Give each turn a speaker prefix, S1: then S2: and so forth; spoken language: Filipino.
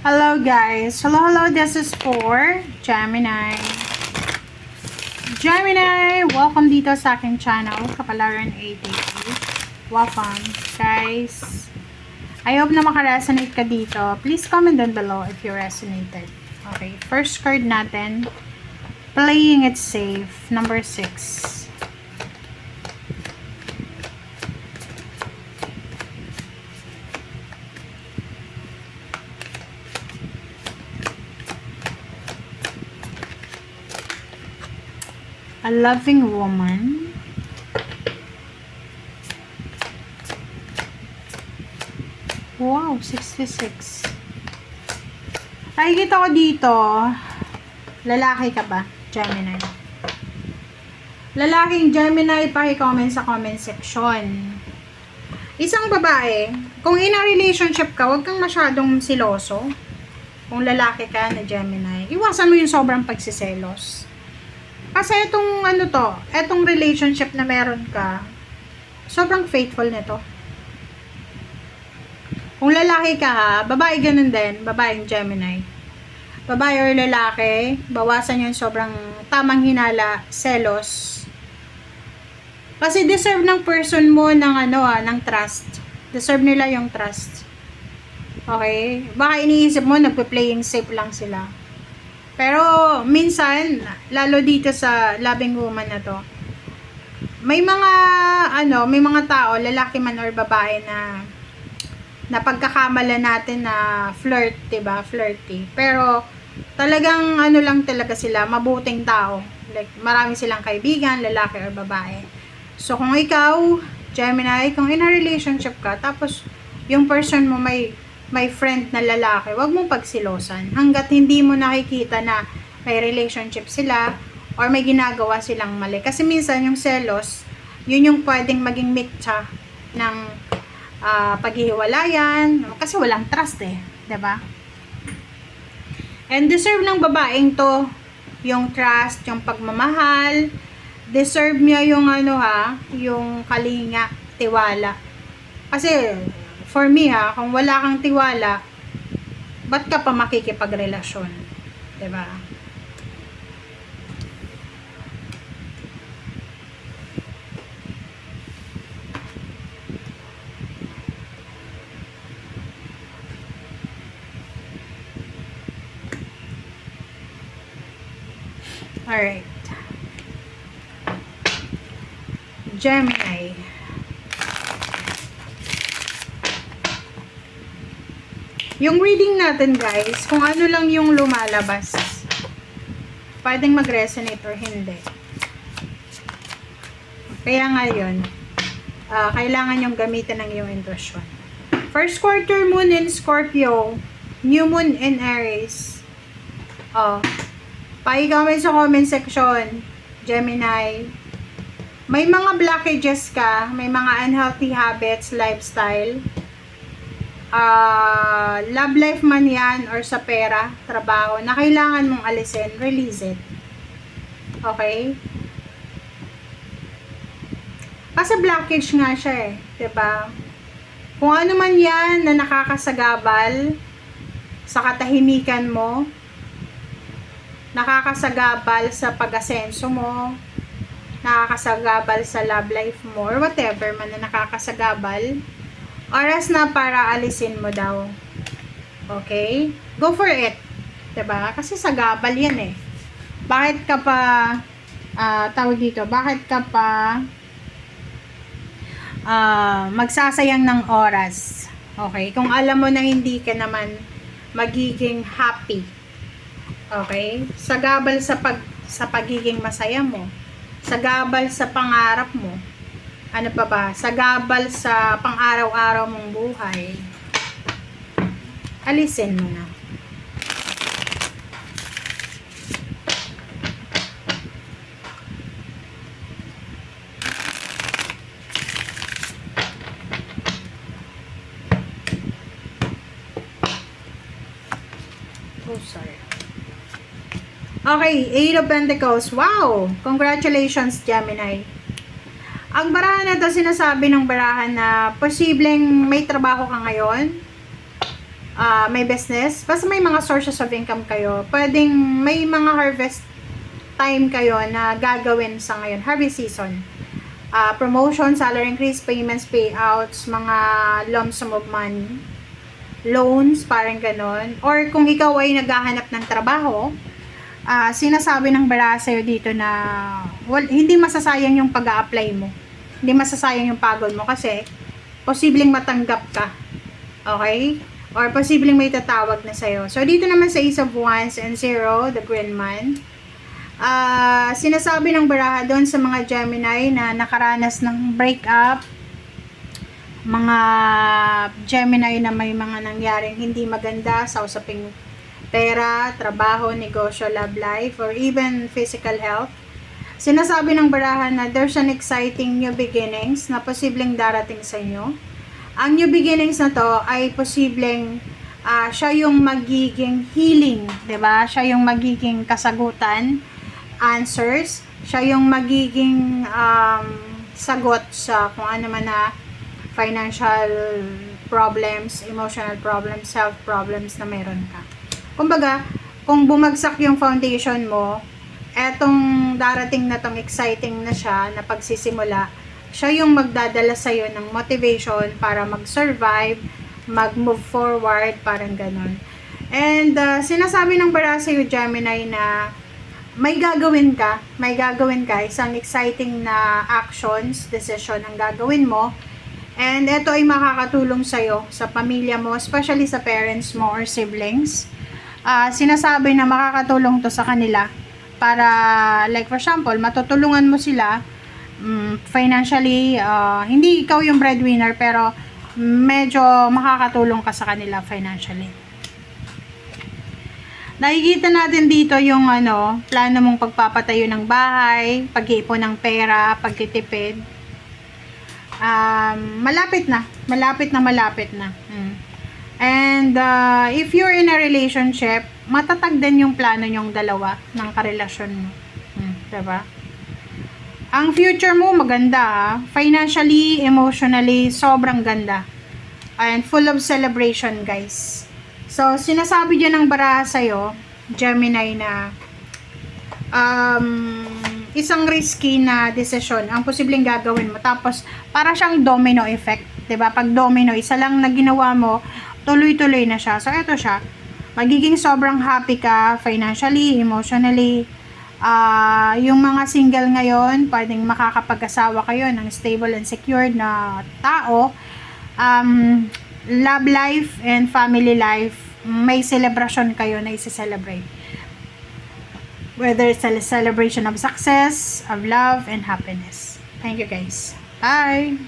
S1: Hello guys. Hello, this is for Gemini. Gemini, welcome dito sa aking channel, Kapalaran 888. Welcome guys. I hope na makaresonate ka dito. Please comment down below if you resonated. Okay, first card natin, playing it safe, number 6. A loving woman. Wow, 66. Nakikita ko dito, lalaki ka ba, Gemini? Lalaking Gemini, paki-comment sa comment section. Isang babae, kung in a relationship ka, huwag kang masyadong siloso. Kung lalaki ka na Gemini, iwasan mo yung sobrang pagsiselos. Kasi etong relationship na meron ka, sobrang faithful nito. Kung lalaki ka ha, babae ganun din, babaeng Gemini. Babae or lalaki, bawasan yung sobrang tamang hinala, selos. Kasi deserve ng person mo ng trust. Deserve nila yung trust. Okay? Baka iniisip mo, nagpe-playing safe lang sila. Pero, minsan, lalo dito sa loving woman na to, may mga tao, lalaki man or babae na pagkakamala natin na flirt, diba? Flirty. Pero, talagang lang talaga sila, mabuting tao. Like, marami silang kaibigan, lalaki or babae. So, kung ikaw, Gemini, kung in a relationship ka, tapos, yung person mo may friend na lalaki, wag mong pagsilosan hanggat hindi mo nakikita na may relationship sila or may ginagawa silang mali. Kasi minsan yung selos, yun yung pwedeng maging mitsa ng paghihiwalayan kasi walang trust diba? And deserve ng babaeng to yung trust, yung pagmamahal, deserve niya yung yung kalinga, tiwala. Kasi for me kung wala kang tiwala, ba't ka pa makikipagrelasyon? Diba? Alright. Gemini. Yung reading natin guys, kung ano lang yung lumalabas, pwedeng mag-resonate or hindi. Kaya ngayon, kailangan yung gamitin ng iyong intuition. First quarter moon in Scorpio, new moon in Aries. Pa-comment sa comment section, Gemini. May mga blockages ka, may mga unhealthy habits, lifestyle. Love life man yan or sa pera, trabaho, na kailangan mong alisin, release it. Okay? Kasi blockage nga siya diba? Kung ano man yan na nakakasagabal sa katahimikan mo, nakakasagabal sa pag-asenso mo, nakakasagabal sa love life mo, or whatever man na nakakasagabal, oras na para alisin mo daw. Okay? Go for it. Diba? Kasi sagabal yan Bakit ka pa, bakit ka pa magsasayang ng oras? Okay? Kung alam mo na hindi ka naman magiging happy. Okay? Sagabal sa pagiging masaya mo. Sagabal sa pangarap mo. Ano pa ba? Sagabal sa pang-araw-araw mong buhay. Alisin mo na. Oh, sorry. Okay, Eight of Pentacles. Wow! Congratulations, Gemini. Ang barahan na to, sinasabi ng barahan na posibleng may trabaho ka ngayon. may business, basta may mga sources of income kayo, pwedeng may mga harvest time kayo na gagawin sa ngayon, harvest season. Promotion, salary increase, payments, payouts, mga lump sum of money, loans, parang ganon. Or kung ikaw ay naghahanap ng trabaho, sinasabi ng bara sa'yo dito na hindi masasayang yung pag-a-apply mo. Hindi masasayang yung pagod mo kasi posibleng matanggap ka. Okay? Or posibleng may tatawag na sa'yo. So, dito naman sa Ace of Wands and Zero, the Green Man, sinasabi ng baraha doon sa mga Gemini na nakaranas ng breakup, mga Gemini na may mga nangyaring hindi maganda sa usaping pera, trabaho, negosyo, love life, or even physical health. Sinasabi ng baraha na there's an exciting new beginnings na posibleng darating sa inyo. Ang new beginnings na to ay posibleng siya yung magiging healing, 'di ba? Siya yung magiging kasagutan, answers, siya yung magiging sagot sa kung ano man na financial problems, emotional problems, health problems na meron ka. Kumbaga, kung bumagsak yung foundation mo, etong darating na tong exciting na siya na pagsisimula, siya yung magdadala sa'yo ng motivation para mag-survive, mag-move forward, parang ganun. And sinasabi ng bara sa'yo, Gemini, na may gagawin ka, isang exciting na actions, decision ang gagawin mo, and ito ay makakatulong sa'yo, sa pamilya mo, especially sa parents mo or siblings. Sinasabi na makakatulong to sa kanila para, like for example, matutulungan mo sila financially, hindi ikaw yung breadwinner pero medyo makakatulong ka sa kanila financially. Nakikita natin dito yung plano mong pagpapatayo ng bahay, pag-iipon ng pera, pagtitipid. Malapit na. And if you're in a relationship, matatag din yung plano nyong dalawa ng karelasyon mo. Diba? Ang future mo maganda, financially, emotionally, sobrang ganda. And full of celebration, guys. So, sinasabi dyan ng baraha sa'yo, Gemini, na isang risky na desisyon ang posibleng gagawin mo. Tapos, para siyang domino effect. 'Di ba? Pag domino, isa lang na ginawa mo, tuloy-tuloy na siya. So, eto siya. Magiging sobrang happy ka financially, emotionally. Yung mga single ngayon, pwedeng makakapag-asawa kayo ng stable and secured na tao. Love life and family life, may celebration kayo na isi-celebrate. Whether it's a celebration of success, of love, and happiness. Thank you, guys. Bye!